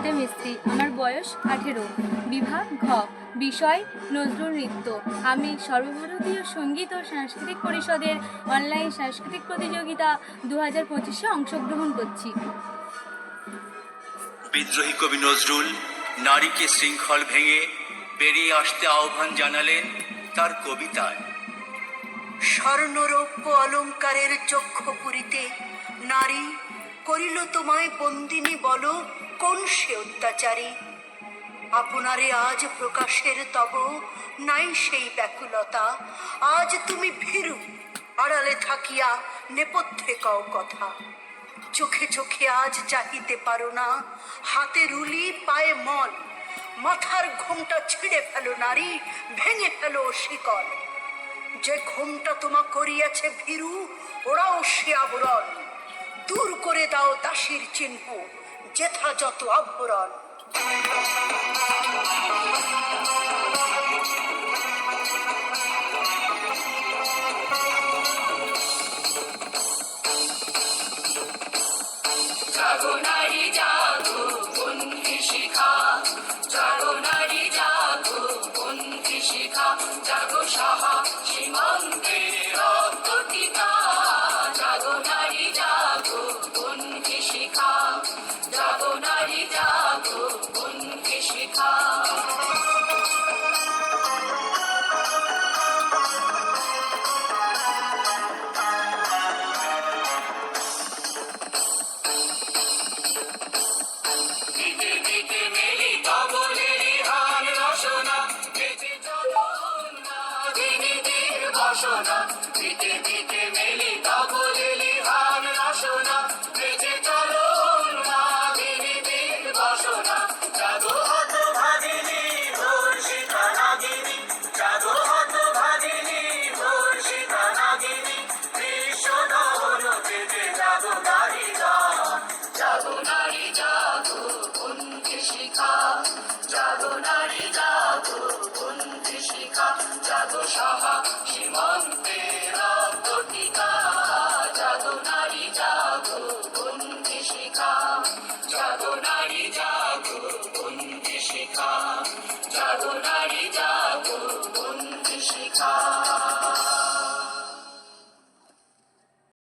সবিতা মিস্ত্রি। আমার বয়স 18। বিভাগ ঘ, বিষয় নজরুল নৃত্য। আমি সর্বভারতীয় সঙ্গীত ও সাংস্কৃতিক পরিষদের অনলাইন সাংস্কৃতিক প্রতিযোগিতা 2025-এ অংশগ্রহণ করছি। বিদ্রোহী কবি নজরুল নারীকে শৃঙ্খল ভেঙে বেরিয়ে আসতে আহ্বান জানালেন তার কবিতায়। স্বর্ণরৌপ্য অলঙ্কারের চক্ষু পুরিতে নারী করিল তোমায় বন্দিনী, বলো কোন সে অত্যাচারী? আপনারে আজ প্রকাশের তব নাই সেই ব্যাকুলতা, আজ তুমি ভীরু আড়ালে থাকিয়া নেপথ্যে কও কথা। চোখে চোখে আজ চাহিতে পারো না, হাতে রুলি পায়ে মল, মাথার ঘোমটা ছিঁড়ে ফেলো নারী, ভেঙে ফেলো শিকল। যে ঘোমটা তোমা করিয়াছে ভীরু, ওরাও সে আবরণ, দূর করে দাও দাসীর চিহ্ন, যেথা যত আবরণ। জাগো নারী জাগো বন্ধি শিখা, জাগো নারী জাগো বন্ধি শিখা, জাগো সাহা সীমান্তে রক্ত টিকা। জাগো নারী জাগো বন্ধি শিখা, জাগো নারী জাগো বন্ধি শিখা। দিকে দিকে মেলি কবলেরই হার রসনা, বেঁচে চলো উন্মাদিনীদের বাসনা। দিকে দিকে মেলি কবলেরই হার রসনা, বেঁচে চলো উন্মাদিনীদের বাসনা। জাগো হতভাগিনী ধর্ষিতা নাগিনী, জাগো হতভাগিনী ধর্ষিতা নাগিনী, বিশ্ব দহন পেতে জাগো নারী গান। জাগো নারী জাগো বন্ধি শিখা, জাগো নারী জাগো বন্ধি শিখা, জাগো সাহা সীমান্তে রক্ত টিকা। জাগো নারী জাগো বন্ধি শিখা, জাগো নারী জাগো বন্ধি শিখা, জাগো নারী